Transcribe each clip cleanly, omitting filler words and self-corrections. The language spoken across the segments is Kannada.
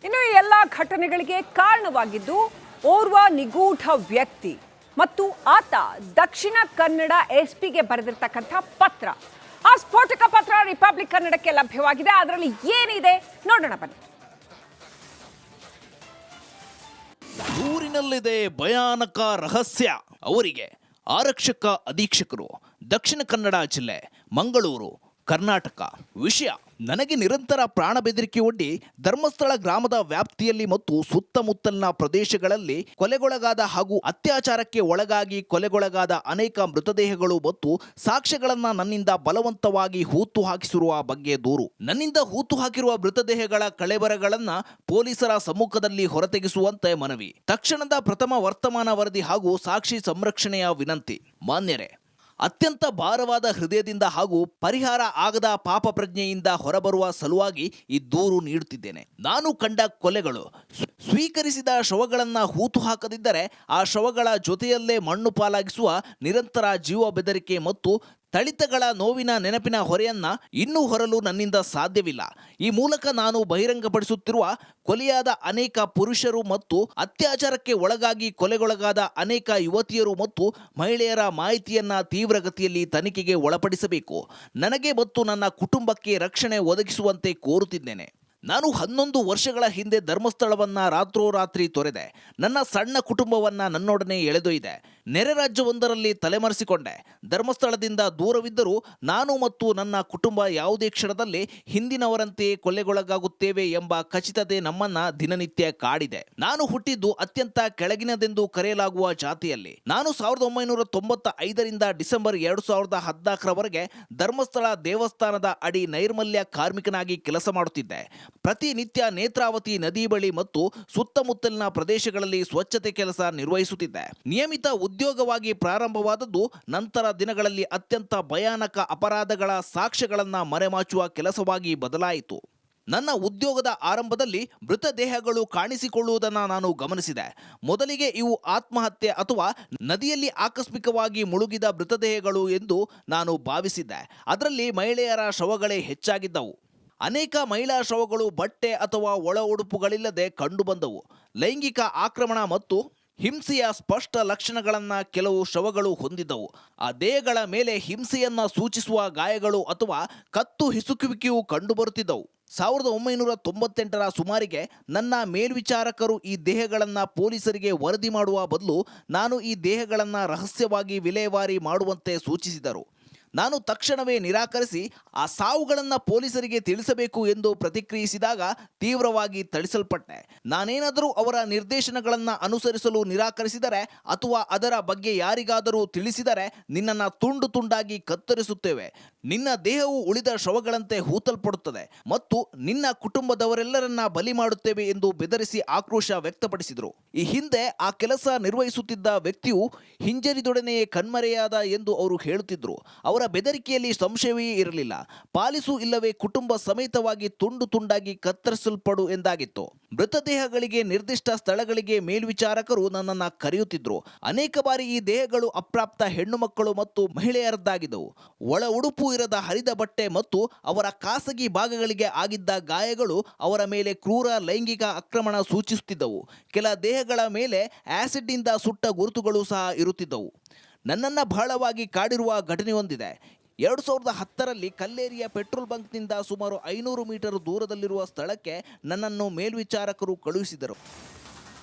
ಇನ್ನು ಈ ಎಲ್ಲ ಘಟನೆಗಳಿಗೆ ಕಾರಣವಾಗಿದ್ದು ಓರ್ವ ನಿಗೂಢ ವ್ಯಕ್ತಿ ಮತ್ತು ಆತ ದಕ್ಷಿಣ ಕನ್ನಡ ಎಸ್ಪಿಗೆ ಬರೆದಿರ್ತಕ್ಕಂಥ ಪತ್ರ. ಆ ಸ್ಫೋಟಕ ಪತ್ರ ರಿಪಬ್ಲಿಕ್ ಕನ್ನಡಕ್ಕೆ ಲಭ್ಯವಾಗಿದೆ. ಅದರಲ್ಲಿ ಏನಿದೆ ನೋಡೋಣ ಬನ್ನಿ. ಊರಿನಲ್ಲಿದೆ ಭಯಾನಕ ರಹಸ್ಯ. ಅವರಿಗೆ ಆರಕ್ಷಕ ಅಧೀಕ್ಷಕರು, ದಕ್ಷಿಣ ಕನ್ನಡ ಜಿಲ್ಲೆ, ಮಂಗಳೂರು, ಕರ್ನಾಟಕ. ವಿಷಯ: ನನಗೆ ನಿರಂತರ ಪ್ರಾಣ ಬೆದರಿಕೆ ಒಡ್ಡಿ ಧರ್ಮಸ್ಥಳ ಗ್ರಾಮದ ವ್ಯಾಪ್ತಿಯಲ್ಲಿ ಮತ್ತು ಸುತ್ತಮುತ್ತಲಿನ ಪ್ರದೇಶಗಳಲ್ಲಿ ಕೊಲೆಗೊಳಗಾದ ಹಾಗೂ ಅತ್ಯಾಚಾರಕ್ಕೆ ಒಳಗಾಗಿ ಕೊಲೆಗೊಳಗಾದ ಅನೇಕ ಮೃತದೇಹಗಳು ಮತ್ತು ಸಾಕ್ಷ್ಯಗಳನ್ನು ನನ್ನಿಂದ ಬಲವಂತವಾಗಿ ಹೂತು ಹಾಕಿಸಿರುವ ಬಗ್ಗೆ ದೂರು. ನನ್ನಿಂದ ಹೂತು ಹಾಕಿರುವ ಮೃತದೇಹಗಳ ಕಳೆಬರಗಳನ್ನು ಪೊಲೀಸರ ಸಮ್ಮುಖದಲ್ಲಿ ಹೊರತೆಗೆಸುವಂತೆ ಮನವಿ. ತಕ್ಷಣದ ಪ್ರಥಮ ವರ್ತಮಾನ ವರದಿ ಹಾಗೂ ಸಾಕ್ಷಿ ಸಂರಕ್ಷಣೆಯ ವಿನಂತಿ. ಮಾನ್ಯರೇ, ಅತ್ಯಂತ ಭಾರವಾದ ಹೃದಯದಿಂದ ಹಾಗೂ ಪರಿಹಾರ ಆಗದ ಪಾಪ ಪ್ರಜ್ಞೆಯಿಂದ ಹೊರಬರುವ ಸಲುವಾಗಿ ಈ ದೂರು ನೀಡುತ್ತಿದ್ದೇನೆ. ನಾನು ಕಂಡ ಕೊಲೆಗಳು, ಸ್ವೀಕರಿಸಿದ ಶವಗಳನ್ನು ಹೂತು ಹಾಕದಿದ್ದರೆ ಆ ಶವಗಳ ಜೊತೆಯಲ್ಲೇ ಮಣ್ಣು ಪಾಲಾಗಿಸುವ ನಿರಂತರ ಜೀವ ಬೆದರಿಕೆ ಮತ್ತು ತಳಿತಗಳ ನೋವಿನ ನೆನಪಿನ ಹೊರೆಯನ್ನ ಇನ್ನೂ ಹೊರಲು ನನ್ನಿಂದ ಸಾಧ್ಯವಿಲ್ಲ. ಈ ಮೂಲಕ ನಾನು ಬಹಿರಂಗಪಡಿಸುತ್ತಿರುವ ಕೊಲೆಯಾದ ಅನೇಕ ಪುರುಷರು ಮತ್ತು ಅತ್ಯಾಚಾರಕ್ಕೆ ಒಳಗಾಗಿ ಕೊಲೆಗೊಳಗಾದ ಅನೇಕ ಯುವತಿಯರು ಮತ್ತು ಮಹಿಳೆಯರ ಮಾಹಿತಿಯನ್ನ ತೀವ್ರಗತಿಯಲ್ಲಿ ತನಿಖೆಗೆ ಒಳಪಡಿಸಬೇಕು. ನನಗೆ ಮತ್ತು ನನ್ನ ಕುಟುಂಬಕ್ಕೆ ರಕ್ಷಣೆ ಒದಗಿಸುವಂತೆ ಕೋರುತ್ತಿದ್ದೇನೆ. ನಾನು 11 ವರ್ಷಗಳ ಹಿಂದೆ ಧರ್ಮಸ್ಥಳವನ್ನು ರಾತ್ರೋರಾತ್ರಿ ತೊರೆದೆ. ನನ್ನ ಸಣ್ಣ ಕುಟುಂಬವನ್ನು ನನ್ನೊಡನೆ ಎಳೆದೊಯ್ದೆ. ನೆರೆ ರಾಜ್ಯವೊಂದರಲ್ಲಿ ತಲೆಮರೆಸಿಕೊಂಡೆ. ಧರ್ಮಸ್ಥಳದಿಂದ ದೂರವಿದ್ದರೂ ನಾನು ಮತ್ತು ನನ್ನ ಕುಟುಂಬ ಯಾವುದೇ ಕ್ಷಣದಲ್ಲಿ ಹಿಂದಿನವರಂತೆಯೇ ಕೊಲೆಗೊಳಗಾಗುತ್ತೇವೆ ಎಂಬ ಖಚಿತತೆ ನಮ್ಮನ್ನ ದಿನನಿತ್ಯ ಕಾಡಿದೆ. ನಾನು ಹುಟ್ಟಿದ್ದು ಅತ್ಯಂತ ಕೆಳಗಿನದೆಂದು ಕರೆಯಲಾಗುವ ಜಾತಿಯಲ್ಲಿ. ನಾನು 1995ರಿಂದ ಡಿಸೆಂಬರ್ 2014ರವರೆಗೆ ಧರ್ಮಸ್ಥಳ ದೇವಸ್ಥಾನದ ಅಡಿ ನೈರ್ಮಲ್ಯ ಕಾರ್ಮಿಕನಾಗಿ ಕೆಲಸ ಮಾಡುತ್ತಿದ್ದೆ. ಪ್ರತಿನಿತ್ಯ ನೇತ್ರಾವತಿ ನದಿ ಬಳಿ ಮತ್ತು ಸುತ್ತಮುತ್ತಲಿನ ಪ್ರದೇಶಗಳಲ್ಲಿ ಸ್ವಚ್ಛತೆ ಕೆಲಸ ನಿರ್ವಹಿಸುತ್ತಿದ್ದೆ. ನಿಯಮಿತ ಉದ್ಯೋಗವಾಗಿ ಪ್ರಾರಂಭವಾದದ್ದು ನಂತರ ದಿನಗಳಲ್ಲಿ ಅತ್ಯಂತ ಭಯಾನಕ ಅಪರಾಧಗಳ ಸಾಕ್ಷ್ಯಗಳನ್ನು ಮರೆಮಾಚುವ ಕೆಲಸವಾಗಿ ಬದಲಾಯಿತು. ನನ್ನ ಉದ್ಯೋಗದ ಆರಂಭದಲ್ಲಿ ಮೃತದೇಹಗಳು ಕಾಣಿಸಿಕೊಳ್ಳುವುದನ್ನು ನಾನು ಗಮನಿಸಿದೆ. ಮೊದಲಿಗೆ ಇವು ಆತ್ಮಹತ್ಯೆ ಅಥವಾ ನದಿಯಲ್ಲಿ ಆಕಸ್ಮಿಕವಾಗಿ ಮುಳುಗಿದ ಮೃತದೇಹಗಳು ಎಂದು ನಾನು ಭಾವಿಸಿದ್ದೆ. ಅದರಲ್ಲಿ ಮಹಿಳೆಯರ ಶವಗಳೇ ಹೆಚ್ಚಾಗಿದ್ದವು. ಅನೇಕ ಮಹಿಳಾ ಶವಗಳು ಬಟ್ಟೆ ಅಥವಾ ಒಳ ಉಡುಪುಗಳಿಲ್ಲದೆ ಕಂಡುಬಂದವು. ಲೈಂಗಿಕ ಆಕ್ರಮಣ ಮತ್ತು ಹಿಂಸೆಯ ಸ್ಪಷ್ಟ ಲಕ್ಷಣಗಳನ್ನು ಕೆಲವು ಶವಗಳು ಹೊಂದಿದ್ದವು. ಆ ದೇಹಗಳ ಮೇಲೆ ಹಿಂಸೆಯನ್ನು ಸೂಚಿಸುವ ಗಾಯಗಳು ಅಥವಾ ಕತ್ತು ಹಿಸುಕುವಿಕೆಯು ಕಂಡುಬರುತ್ತಿದ್ದವು. 1998ರ ಸುಮಾರಿಗೆ ನನ್ನ ಮೇಲ್ವಿಚಾರಕರು ಈ ದೇಹಗಳನ್ನು ಪೊಲೀಸರಿಗೆ ವರದಿ ಮಾಡುವ ಬದಲು ನಾನು ಈ ದೇಹಗಳನ್ನು ರಹಸ್ಯವಾಗಿ ವಿಲೇವಾರಿ ಮಾಡುವಂತೆ ಸೂಚಿಸಿದರು. ನಾನು ತಕ್ಷಣವೇ ನಿರಾಕರಿಸಿ ಆ ಸಾವುಗಳನ್ನು ಪೊಲೀಸರಿಗೆ ತಿಳಿಸಬೇಕು ಎಂದು ಪ್ರತಿಕ್ರಿಯಿಸಿದಾಗ ತೀವ್ರವಾಗಿ ಥಳಿಸಲ್ಪಟ್ಟೆ. ನಾನೇನಾದರೂ ಅವರ ನಿರ್ದೇಶನಗಳನ್ನು ಅನುಸರಿಸಲು ನಿರಾಕರಿಸಿದರೆ ಅಥವಾ ಅದರ ಬಗ್ಗೆ ಯಾರಿಗಾದರೂ ತಿಳಿಸಿದರೆ ನಿನ್ನನ್ನು ತುಂಡು ತುಂಡಾಗಿ ಕತ್ತರಿಸುತ್ತೇವೆ. ನಿನ್ನ ದೇಹವು ಉಳಿದ ಶವಗಳಂತೆ ಹೂತಲ್ಪಡುತ್ತದೆ ಮತ್ತು ನಿನ್ನ ಕುಟುಂಬದವರೆಲ್ಲರನ್ನ ಬಲಿ ಮಾಡುತ್ತೇವೆ ಎಂದು ಬೆದರಿಸಿ ಆಕ್ರೋಶ ವ್ಯಕ್ತಪಡಿಸಿದರು. ಈ ಹಿಂದೆ ಆ ಕೆಲಸ ನಿರ್ವಹಿಸುತ್ತಿದ್ದ ವ್ಯಕ್ತಿಯು ಹಿಂಜರಿದೊಡನೆಯೇ ಕಣ್ಮರೆಯಾದ ಎಂದು ಅವರು ಹೇಳುತ್ತಿದ್ದರು. ಅವರ ಬೆದರಿಕೆಯಲ್ಲಿ ಸಂಶಯವೇ ಇರಲಿಲ್ಲ. ಪಾಲಿಸು ಇಲ್ಲವೇ ಕುಟುಂಬ ಸಮೇತವಾಗಿ ತುಂಡು ತುಂಡಾಗಿ ಕತ್ತರಿಸಲ್ಪಡು ಎಂದಾಗಿತ್ತು. ಮೃತದೇಹಗಳಿಗೆ ನಿರ್ದಿಷ್ಟ ಸ್ಥಳಗಳಿಗೆ ಮೇಲ್ವಿಚಾರಕರು ನನ್ನನ್ನು ಕರೆಯುತ್ತಿದ್ದರು. ಅನೇಕ ಬಾರಿ ಈ ದೇಹಗಳು ಅಪ್ರಾಪ್ತ ಹೆಣ್ಣು ಮಕ್ಕಳು ಮತ್ತು ಮಹಿಳೆಯರದ್ದಾಗಿದ್ದವು. ಒಳ ಉಡುಪು ಇರದ ಹರಿದ ಬಟ್ಟೆ ಮತ್ತು ಅವರ ಖಾಸಗಿ ಭಾಗಗಳಿಗೆ ಆಗಿದ್ದ ಗಾಯಗಳು ಅವರ ಮೇಲೆ ಕ್ರೂರ ಲೈಂಗಿಕ ಆಕ್ರಮಣ ಸೂಚಿಸುತ್ತಿದ್ದವು. ಕೆಲ ದೇಹಗಳ ಮೇಲೆ ಆಸಿಡ್ನಿಂದ ಸುಟ್ಟ ಗುರುತುಗಳು ಸಹ ಇರುತ್ತಿದ್ದವು. ನನ್ನನ್ನು ಬಹಳವಾಗಿ ಕಾಡಿರುವ ಘಟನೆಯೊಂದಿದೆ. 2010ರಲ್ಲಿ ಕಲ್ಲೇರಿಯ ಪೆಟ್ರೋಲ್ ಬಂಕ್ನಿಂದ ಸುಮಾರು 500 ಮೀಟರ್ ದೂರದಲ್ಲಿರುವ ಸ್ಥಳಕ್ಕೆ ನನ್ನನ್ನು ಮೇಲ್ವಿಚಾರಕರು ಕಳುಹಿಸಿದರು.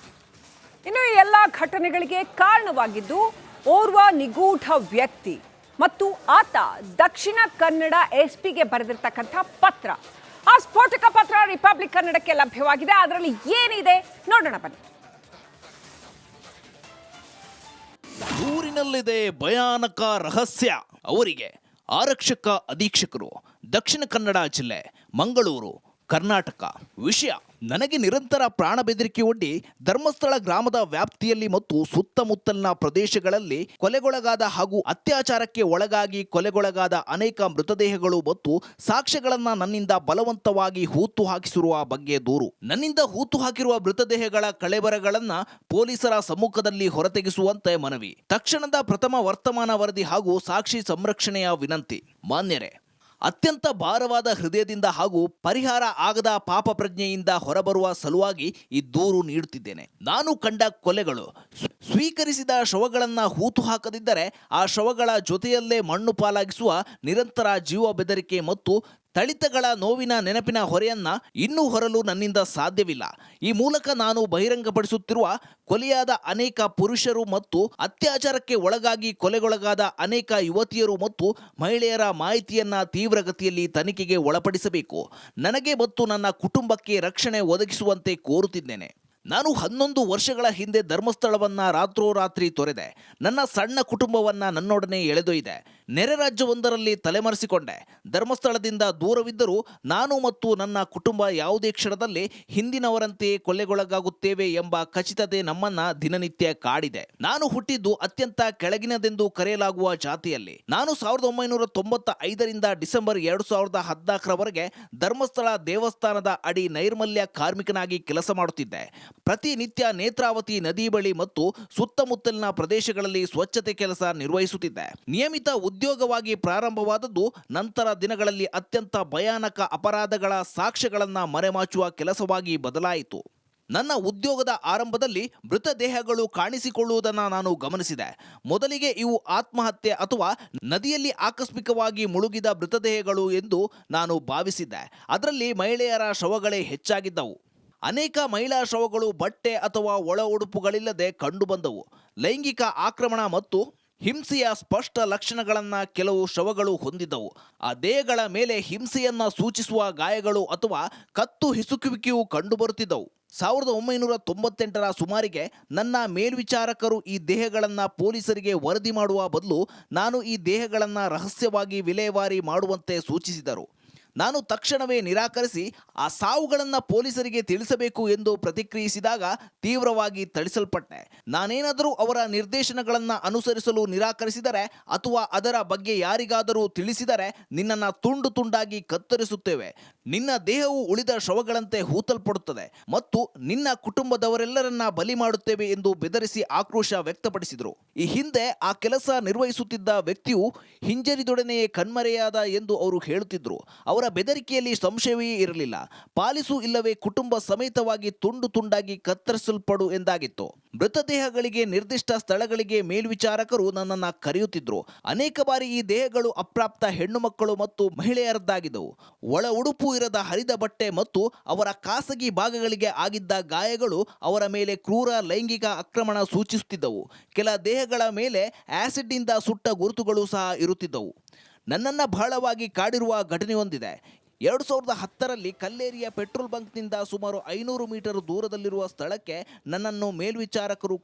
ಇನ್ನು ಈ ಎಲ್ಲ ಘಟನೆಗಳಿಗೆ ಕಾರಣವಾಗಿದ್ದು ಓರ್ವ ನಿಗೂಢ ವ್ಯಕ್ತಿ ಮತ್ತು ಆತ ದಕ್ಷಿಣ ಕನ್ನಡ ಎಸ್ಪಿಗೆ ಬರೆದಿರ್ತಕ್ಕಂಥ ಪತ್ರ. ಆ ಸ್ಫೋಟಕ ಪತ್ರ ರಿಪಬ್ಲಿಕ್ ಕನ್ನಡಕ್ಕೆ ಲಭ್ಯವಾಗಿದೆ. ಅದರಲ್ಲಿ ಏನಿದೆ ನೋಡೋಣ ಬನ್ನಿ. ಊರಿನಲ್ಲಿದೆ ಭಯಾನಕ ರಹಸ್ಯ. ಅವರಿಗೆ ಆರಕ್ಷಕ ಅಧೀಕ್ಷಕರು, ದಕ್ಷಿಣ ಕನ್ನಡ ಜಿಲ್ಲೆ, ಮಂಗಳೂರು, ಕರ್ನಾಟಕ. ವಿಷಯ: ನನಗೆ ನಿರಂತರ ಪ್ರಾಣ ಬೆದರಿಕೆ ಒಡ್ಡಿ ಧರ್ಮಸ್ಥಳ ಗ್ರಾಮದ ವ್ಯಾಪ್ತಿಯಲ್ಲಿ ಮತ್ತು ಸುತ್ತಮುತ್ತಲಿನ ಪ್ರದೇಶಗಳಲ್ಲಿ ಕೊಲೆಗೊಳಗಾದ ಹಾಗೂ ಅತ್ಯಾಚಾರಕ್ಕೆ ಒಳಗಾಗಿ ಕೊಲೆಗೊಳಗಾದ ಅನೇಕ ಮೃತದೇಹಗಳು ಮತ್ತು ಸಾಕ್ಷ್ಯಗಳನ್ನು ನನ್ನಿಂದ ಬಲವಂತವಾಗಿ ಹೂತು ಹಾಕಿಸಿರುವ ಬಗ್ಗೆ ದೂರು. ನನ್ನಿಂದ ಹೂತು ಹಾಕಿರುವ ಮೃತದೇಹಗಳ ಕಳೆಬರಗಳನ್ನು ಪೊಲೀಸರ ಸಮ್ಮುಖದಲ್ಲಿ ಹೊರತೆಗೆಸುವಂತೆ ಮನವಿ. ತಕ್ಷಣದ ಪ್ರಥಮ ವರ್ತಮಾನ ವರದಿ ಹಾಗೂ ಸಾಕ್ಷಿ ಸಂರಕ್ಷಣೆಯ ವಿನಂತಿ. ಮಾನ್ಯರೇ, ಅತ್ಯಂತ ಭಾರವಾದ ಹೃದಯದಿಂದ ಹಾಗೂ ಪರಿಹಾರ ಆಗದ ಪಾಪ ಪ್ರಜ್ಞೆಯಿಂದ ಹೊರಬರುವ ಸಲುವಾಗಿ ಈ ದೂರು ನೀಡುತ್ತಿದ್ದೇನೆ. ನಾನು ಕಂಡ ಕೊಲೆಗಳು ಸ್ವೀಕರಿಸಿದ ಶವಗಳನ್ನ ಹೂತು ಹಾಕದಿದ್ದರೆ ಆ ಶವಗಳ ಜೊತೆಯಲ್ಲೇ ಮಣ್ಣು ಪಾಲಾಗಿಸುವ ನಿರಂತರ ಜೀವ ಬೆದರಿಕೆ ಮತ್ತು ತಳಿತಗಳ ನೋವಿನ ನೆನಪಿನ ಹೊರೆಯನ್ನ ಇನ್ನೂ ಹೊರಲು ನನ್ನಿಂದ ಸಾಧ್ಯವಿಲ್ಲ. ಈ ಮೂಲಕ ನಾನು ಬಹಿರಂಗಪಡಿಸುತ್ತಿರುವ ಕೊಲೆಯಾದ ಅನೇಕ ಪುರುಷರು ಮತ್ತು ಅತ್ಯಾಚಾರಕ್ಕೆ ಒಳಗಾಗಿ ಕೊಲೆಗೊಳಗಾದ ಅನೇಕ ಯುವತಿಯರು ಮತ್ತು ಮಹಿಳೆಯರ ಮಾಹಿತಿಯನ್ನ ತೀವ್ರಗತಿಯಲ್ಲಿ ತನಿಖೆಗೆ ಒಳಪಡಿಸಬೇಕು. ನನಗೆ ಮತ್ತು ನನ್ನ ಕುಟುಂಬಕ್ಕೆ ರಕ್ಷಣೆ ಒದಗಿಸುವಂತೆ ಕೋರುತ್ತಿದ್ದೇನೆ. ನಾನು 11 ವರ್ಷಗಳ ಹಿಂದೆ ಧರ್ಮಸ್ಥಳವನ್ನ ರಾತ್ರೋರಾತ್ರಿ ತೊರೆದೆ. ನನ್ನ ಸಣ್ಣ ಕುಟುಂಬವನ್ನ ನನ್ನೊಡನೆ ಎಳೆದೊಯ್ದೆ. ನೆರೆ ರಾಜ್ಯವೊಂದರಲ್ಲಿ ತಲೆಮರೆಸಿಕೊಂಡೆ. ಧರ್ಮಸ್ಥಳದಿಂದ ದೂರವಿದ್ದರೂ ನಾನು ಮತ್ತು ನನ್ನ ಕುಟುಂಬ ಯಾವುದೇ ಕ್ಷಣದಲ್ಲಿ ಹಿಂದಿನವರಂತೆಯೇ ಕೊಲೆಗೊಳಗಾಗುತ್ತೇವೆ ಎಂಬ ಖಚಿತತೆ ನಮ್ಮನ್ನ ದಿನನಿತ್ಯ ಕಾಡಿದೆ. ನಾನು ಹುಟ್ಟಿದ್ದು ಅತ್ಯಂತ ಕೆಳಗಿನದೆಂದು ಕರೆಯಲಾಗುವ ಜಾತಿಯಲ್ಲಿ. ನಾನು 1995ರಿಂದ ಡಿಸೆಂಬರ್ 2014ರವರೆಗೆ ಧರ್ಮಸ್ಥಳ ದೇವಸ್ಥಾನದ ಅಡಿ ನೈರ್ಮಲ್ಯ ಕಾರ್ಮಿಕನಾಗಿ ಕೆಲಸ ಮಾಡುತ್ತಿದ್ದೆ. ಪ್ರತಿನಿತ್ಯ ನೇತ್ರಾವತಿ ನದಿ ಬಳಿ ಮತ್ತು ಸುತ್ತಮುತ್ತಲಿನ ಪ್ರದೇಶಗಳಲ್ಲಿ ಸ್ವಚ್ಛತೆ ಕೆಲಸ ನಿರ್ವಹಿಸುತ್ತಿದ್ದೆ. ನಿಯಮಿತ ಉದ್ಯೋಗವಾಗಿ ಪ್ರಾರಂಭವಾದದ್ದು ನಂತರ ದಿನಗಳಲ್ಲಿ ಅತ್ಯಂತ ಭಯಾನಕ ಅಪರಾಧಗಳ ಸಾಕ್ಷ್ಯಗಳನ್ನು ಮರೆಮಾಚುವ ಕೆಲಸವಾಗಿ ಬದಲಾಯಿತು. ನನ್ನ ಉದ್ಯೋಗದ ಆರಂಭದಲ್ಲಿ ಮೃತದೇಹಗಳು ಕಾಣಿಸಿಕೊಳ್ಳುವುದನ್ನು ನಾನು ಗಮನಿಸಿದೆ. ಮೊದಲಿಗೆ ಇವು ಆತ್ಮಹತ್ಯೆ ಅಥವಾ ನದಿಯಲ್ಲಿ ಆಕಸ್ಮಿಕವಾಗಿ ಮುಳುಗಿದ ಮೃತದೇಹಗಳು ಎಂದು ನಾನು ಭಾವಿಸಿದ್ದೆ. ಅದರಲ್ಲಿ ಮಹಿಳೆಯರ ಶವಗಳೇ ಹೆಚ್ಚಾಗಿದ್ದವು. ಅನೇಕ ಮಹಿಳಾ ಶವಗಳು ಬಟ್ಟೆ ಅಥವಾ ಒಳ ಉಡುಪುಗಳಿಲ್ಲದೆ ಕಂಡುಬಂದವು. ಲೈಂಗಿಕ ಆಕ್ರಮಣ ಮತ್ತು ಹಿಂಸೆಯ ಸ್ಪಷ್ಟ ಲಕ್ಷಣಗಳನ್ನು ಕೆಲವು ಶವಗಳು ಹೊಂದಿದ್ದವು. ಆ ದೇಹಗಳ ಮೇಲೆ ಹಿಂಸೆಯನ್ನ ಸೂಚಿಸುವ ಗಾಯಗಳು ಅಥವಾ ಕತ್ತು ಹಿಸುಕುವಿಕೆಯು ಕಂಡುಬರುತ್ತಿದ್ದವು. 1998ರ ಸುಮಾರಿಗೆ ನನ್ನ ಮೇಲ್ವಿಚಾರಕರು ಈ ದೇಹಗಳನ್ನು ಪೊಲೀಸರಿಗೆ ವರದಿ ಮಾಡುವ ಬದಲು ನಾನು ಈ ದೇಹಗಳನ್ನು ರಹಸ್ಯವಾಗಿ ವಿಲೇವಾರಿ ಮಾಡುವಂತೆ ಸೂಚಿಸಿದರು. ನಾನು ತಕ್ಷಣವೇ ನಿರಾಕರಿಸಿ ಆ ಸಾವುಗಳನ್ನು ಪೊಲೀಸರಿಗೆ ತಿಳಿಸಬೇಕು ಎಂದು ಪ್ರತಿಕ್ರಿಯಿಸಿದಾಗ ತೀವ್ರವಾಗಿ ಥಳಿಸಲ್ಪಟ್ಟೆ. ನಾನೇನಾದರೂ ಅವರ ನಿರ್ದೇಶನಗಳನ್ನು ಅನುಸರಿಸಲು ನಿರಾಕರಿಸಿದರೆ ಅಥವಾ ಅದರ ಬಗ್ಗೆ ಯಾರಿಗಾದರೂ ತಿಳಿಸಿದರೆ ನಿನ್ನನ್ನು ತುಂಡು ತುಂಡಾಗಿ ಕತ್ತರಿಸುತ್ತೇವೆ. ನಿನ್ನ ದೇಹವು ಉಳಿದ ಶವಗಳಂತೆ ಹೂತಲ್ಪಡುತ್ತದೆ ಮತ್ತು ನಿನ್ನ ಕುಟುಂಬದವರೆಲ್ಲರನ್ನ ಬಲಿ ಮಾಡುತ್ತೇವೆ ಎಂದು ಬೆದರಿಸಿ ಆಕ್ರೋಶ ವ್ಯಕ್ತಪಡಿಸಿದರು. ಈ ಹಿಂದೆ ಆ ಕೆಲಸ ನಿರ್ವಹಿಸುತ್ತಿದ್ದ ವ್ಯಕ್ತಿಯು ಹಿಂಜರಿದೊಡನೆಯೇ ಕಣ್ಮರೆಯಾದ ಎಂದು ಅವರು ಹೇಳುತ್ತಿದ್ದರು. ಅವರ ಬೆದರಿಕೆಯಲ್ಲಿ ಸಂಶಯವೇ ಇರಲಿಲ್ಲ. ಪಾಲಿಸು ಇಲ್ಲವೇ ಕುಟುಂಬ ಸಮೇತವಾಗಿ ತುಂಡು ತುಂಡಾಗಿ ಕತ್ತರಿಸಲ್ಪಡು ಎಂದಾಗಿತ್ತು. ಮೃತದೇಹಗಳಿಗೆ ನಿರ್ದಿಷ್ಟ ಸ್ಥಳಗಳಿಗೆ ಮೇಲ್ವಿಚಾರಕರು ನನ್ನನ್ನು ಕರೆಯುತ್ತಿದ್ದರು. ಅನೇಕ ಬಾರಿ ಈ ದೇಹಗಳು ಅಪ್ರಾಪ್ತ ಹೆಣ್ಣು ಮಕ್ಕಳು ಮತ್ತು ಮಹಿಳೆಯರದ್ದಾಗಿದ್ದವು. ಒಳ ಉಡುಪು ಇರದ ಹರಿದ ಬಟ್ಟೆ ಮತ್ತು ಅವರ ಖಾಸಗಿ ಭಾಗಗಳಿಗೆ ಆಗಿದ್ದ ಗಾಯಗಳು ಅವರ ಮೇಲೆ ಕ್ರೂರ ಲೈಂಗಿಕ ಆಕ್ರಮಣ ಸೂಚಿಸುತ್ತಿದ್ದವು. ಕೆಲ ದೇಹಗಳ ಮೇಲೆ ಆಸಿಡ್ನಿಂದ ಸುಟ್ಟ ಗುರುತುಗಳು ಸಹ ಇರುತ್ತಿದ್ದವು. ನನ್ನನ್ನು ಬಹಳವಾಗಿ ಕಾಡಿರುವ ಘಟನೆಯೊಂದಿದೆ. 2010ರಲ್ಲಿ ಕಲ್ಲೇರಿಯ ಪೆಟ್ರೋಲ್ ಬಂಕ್ನಿಂದ ಸುಮಾರು 500 ಮೀಟರ್ ದೂರದಲ್ಲಿರುವ ಸ್ಥಳಕ್ಕೆ ನನ್ನನ್ನು ಮೇಲ್ವಿಚಾರಕರು